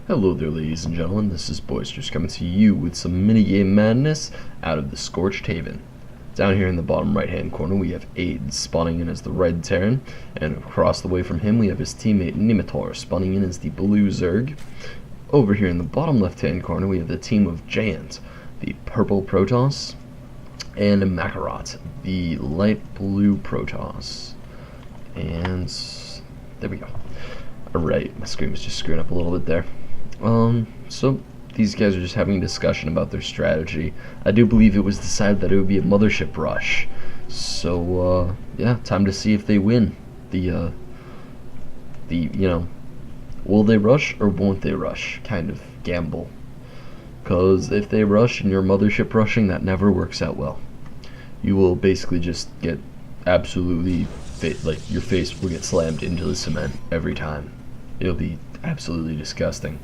Hello there, ladies and gentlemen, this is Boisterous coming to you with some minigame madness out of the Scorched Haven. Down here in the bottom right hand corner we have AIDZ spawning in as the red Terran, and across the way from him we have his teammate Nemetor spawning in as the blue Zerg. Over here in the bottom left hand corner we have the team of Jayant, the purple Protoss, and Makarot, the light blue Protoss. And there we go. Alright, my screen was just screwing up a little bit there. So these guys are just having a discussion about their strategy. I do believe it was decided that it would be a mothership rush. So, yeah, time to see if they win. Will they rush or won't they rush kind of gamble. Because if they rush and you're mothership rushing, that never works out well. You will basically just get absolutely, like, your face will get slammed into the cement every time. It'll be absolutely disgusting.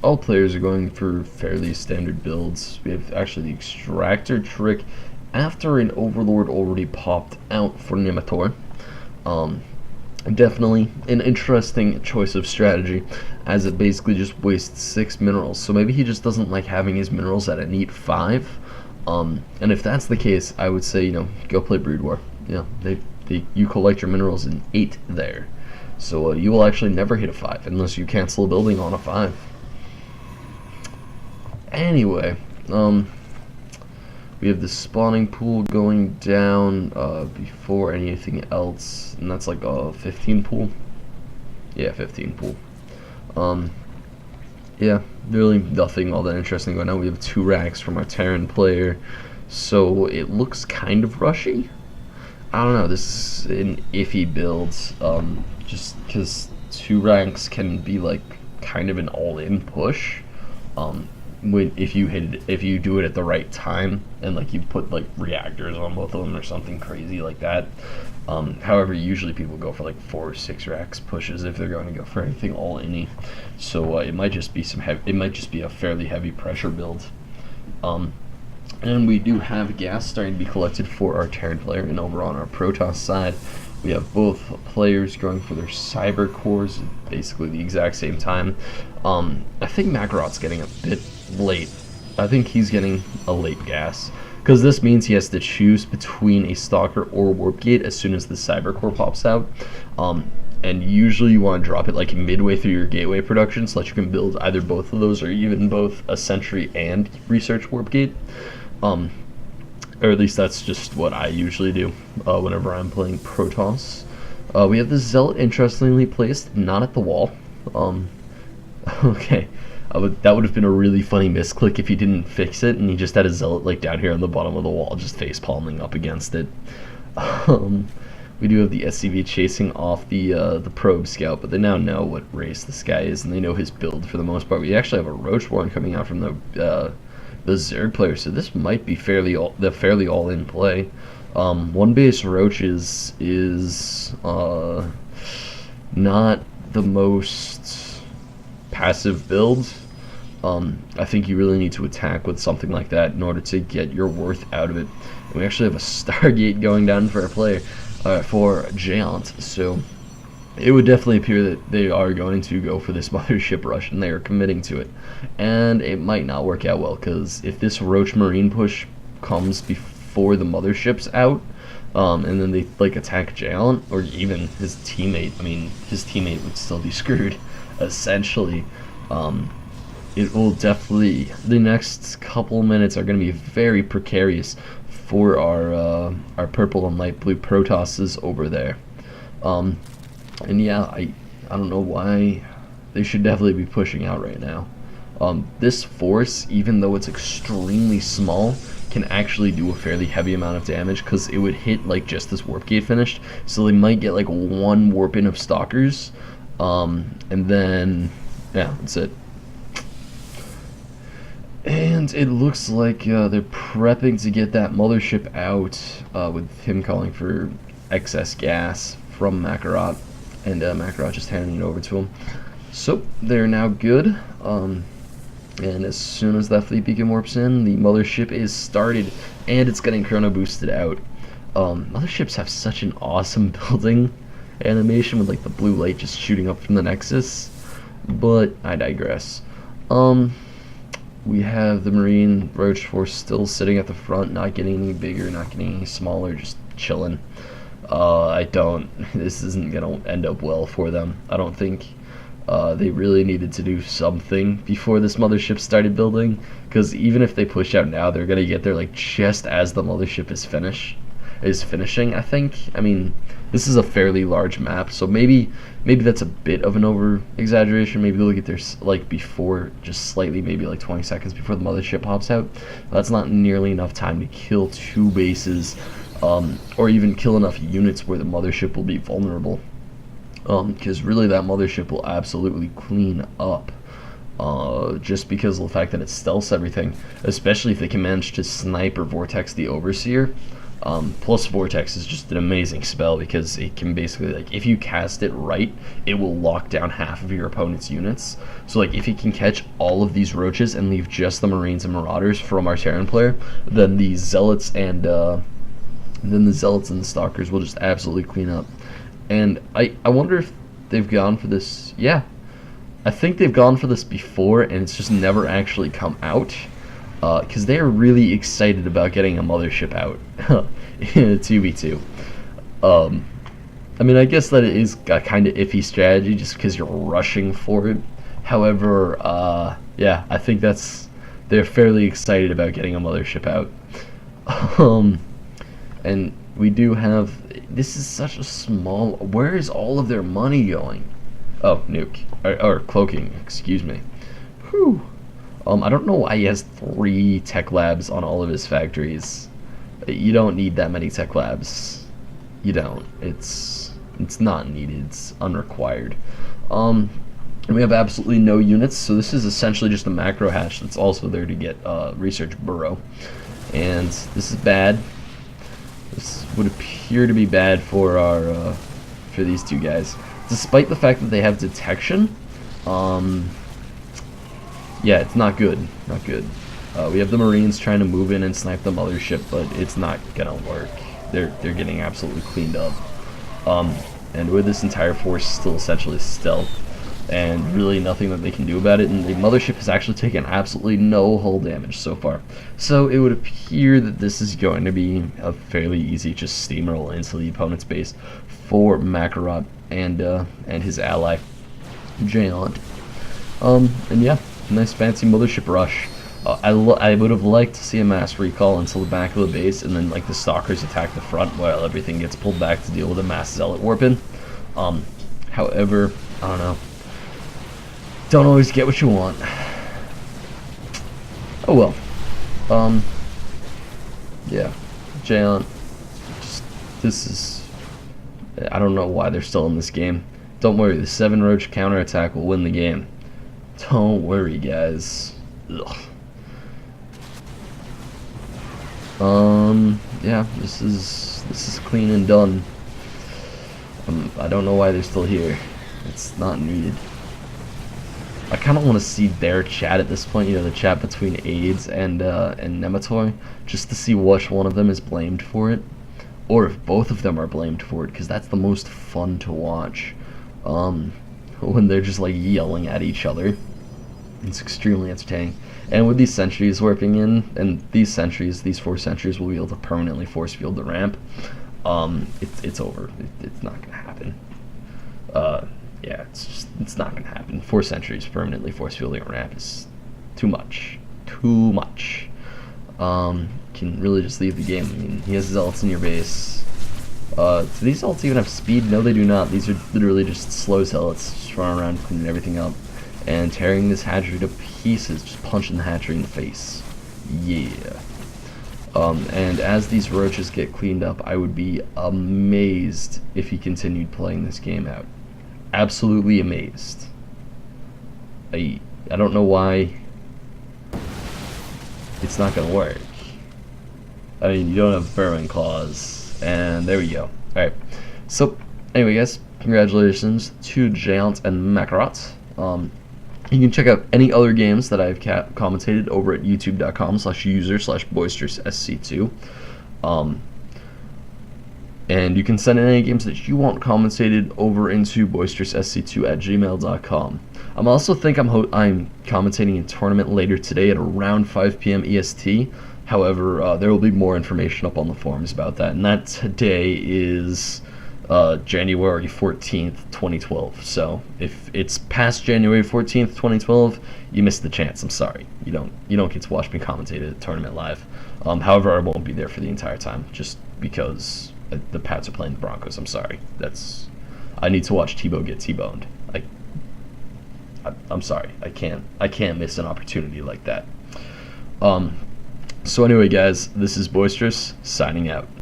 All players are going for fairly standard builds. We have actually the extractor trick after an overlord already popped out for Nemetor. Definitely an interesting choice of strategy, as it basically just wastes 6 minerals. So maybe he just doesn't like having his minerals at a neat 5. And if that's the case, I would say, go play Brood War. You collect your minerals in 8 there. So you will actually never hit a 5 unless you cancel a building on a 5. Anyway, we have the spawning pool going down before anything else, and that's like a 15 pool. Yeah, 15 pool. Yeah, really nothing all that interesting going on. We have 2 racks from our Terran player, so it looks kind of rushy. I don't know, this is an iffy build, just because 2 ranks can be like kind of an all-in push. If you do it at the right time and like you put like reactors on both of them or something crazy like that. However, usually people go for like 4 or 6 racks pushes if they're going to go for anything all-in-y. So it might just be a fairly heavy pressure build. And we do have gas starting to be collected for our Terran player, and over on our Protoss side we have both players going for their cyber cores at basically the exact same time. I think Makarot's getting a bit late. I think he's getting a late gas, because this means he has to choose between a Stalker or Warp Gate as soon as the cyber core pops out. And usually you want to drop it like midway through your gateway production so that you can build either both of those or even both a Sentry and Research Warp Gate. Or at least that's just what I usually do whenever I'm playing Protoss. We have the Zealot interestingly placed, not at the wall. Okay, that would have been a really funny misclick if he didn't fix it and he just had a Zealot like down here on the bottom of the wall, just face palming up against it. We do have the SCV chasing off the probe scout, but they now know what race this guy is and they know his build for the most part. We actually have a Roachborn coming out from the Zerg player, so this might be fairly all-in play. 1 base Roach is not the most passive build. I think you really need to attack with something like that in order to get your worth out of it. And we actually have a Stargate going down for a player, for Jayant, so it would definitely appear that they are going to go for this mothership rush and they are committing to it. And it might not work out well, because if this Roach Marine push comes before the mothership's out, and then they like attack Jayant or even his teammate, I mean his teammate would still be screwed essentially. It will definitely, the next couple minutes are going to be very precarious for our purple and light blue Protosses over there. And yeah, I don't know why they should definitely be pushing out right now. This force, even though it's extremely small, can actually do a fairly heavy amount of damage, because it would hit like just this warp gate finished. So they might get like 1 warp in of Stalkers, and then yeah, that's it. And it looks like they're prepping to get that mothership out, with him calling for excess gas from Makarot, and Makarot just handing it over to him. So they're now good, and as soon as that fleet beacon warps in, the mothership is started, and it's getting chrono boosted out. Motherships have such an awesome building animation with like the blue light just shooting up from the Nexus. but I digress. We have the Marine Roach Force still sitting at the front, not getting any bigger, not getting any smaller, just chilling. This isn't gonna end up well for them. I don't think they really needed to do something before this mothership started building, because even if they push out now, they're gonna get there like just as the mothership is finishing, I think. I mean, this is a fairly large map, so maybe that's a bit of an over exaggeration. Maybe they'll get there like before, just slightly, maybe like 20 seconds before the mothership pops out. That's not nearly enough time to kill 2 bases, or even kill enough units where the mothership will be vulnerable, because really that mothership will absolutely clean up, just because of the fact that it stealths everything, especially if they can manage to snipe or vortex the Overseer. Plus Vortex is just an amazing spell, because it can basically, like, if you cast it right, it will lock down half of your opponent's units. So like, if you can catch all of these roaches and leave just the Marines and Marauders from our Terran player, then the Zealots and the Stalkers will just absolutely clean up. And I wonder if they've gone for this. Yeah, I think they've gone for this before, and it's just never actually come out. Because they are really excited about getting a mothership out in a 2v2. I mean, I guess that it is a kind of iffy strategy just because you're rushing for it. However, yeah, I think they're fairly excited about getting a mothership out. And we do have, this is such a small, where is all of their money going? Oh, nuke, or cloaking, excuse me. Whew. I don't know why he has 3 tech labs on all of his factories. You don't need that many tech labs. You don't. It's not needed. It's unrequired. And we have absolutely no units, so this is essentially just a macro hatch that's also there to get research burrow. And this is bad. This would appear to be bad for our for these 2 guys, despite the fact that they have detection. Yeah, it's not good. Not good. We have the Marines trying to move in and snipe the mothership, but it's not gonna work. They're getting absolutely cleaned up. And with this entire force still essentially stealth, and really nothing that they can do about it, and the mothership has actually taken absolutely no hull damage so far. So it would appear that this is going to be a fairly easy just steamroll into the opponent's base for Makarot and his ally Jayant. And yeah, nice fancy mothership rush. I would have liked to see a mass recall until the back of the base, and then like the Stalkers attack the front while everything gets pulled back to deal with a mass Zealot warp-in. However, I don't know. Don't always get what you want. Oh well. Yeah, Jayant. This is. I don't know why they're still in this game. Don't worry, the 7 roach counterattack will win the game. Don't worry, guys. Ugh. Yeah, this is clean and done. I don't know why they're still here. It's not needed. I kind of want to see their chat at this point, you know, the chat between AIDZ and Nemetor, just to see which one of them is blamed for it, or if both of them are blamed for it, because that's the most fun to watch. When they're just like yelling at each other. It's extremely entertaining. And with these sentries warping in, and these 4 sentries will be able to permanently force field the ramp, it's over. It's not gonna happen. Yeah, it's not gonna happen. 4 sentries permanently force fielding a ramp is too much. Too much. Can really just leave the game. I mean, he has Zealots in your base. Do these Zealots even have speed? No, they do not. These are literally just slow Zealots, just running around cleaning everything up and tearing this hatchery to pieces, just punching the hatchery in the face. Yeah. And as these roaches get cleaned up, I would be amazed if he continued playing this game out. Absolutely amazed. I don't know why it's not gonna work. I mean, you don't have burrowing claws, and there we go. Alright, so anyway guys, congratulations to Jayant and Makarot. You can check out any other games that I've commentated over at youtube.com/user/boisteroussc2. And you can send in any games that you want commentated over into boisteroussc2@gmail.com. I'm also think I'm commentating a tournament later today at around 5 p.m. EST. However, there will be more information up on the forums about that. And that today is January 14th, 2012. So if it's past January 14th, 2012, you missed the chance. I'm sorry. You don't get to watch me commentate a tournament live. However, I won't be there for the entire time just because the Pats are playing the Broncos. I'm sorry. I need to watch Tebow get T-boned. I'm sorry. I can't miss an opportunity like that. So anyway, guys, this is Boisterous signing out.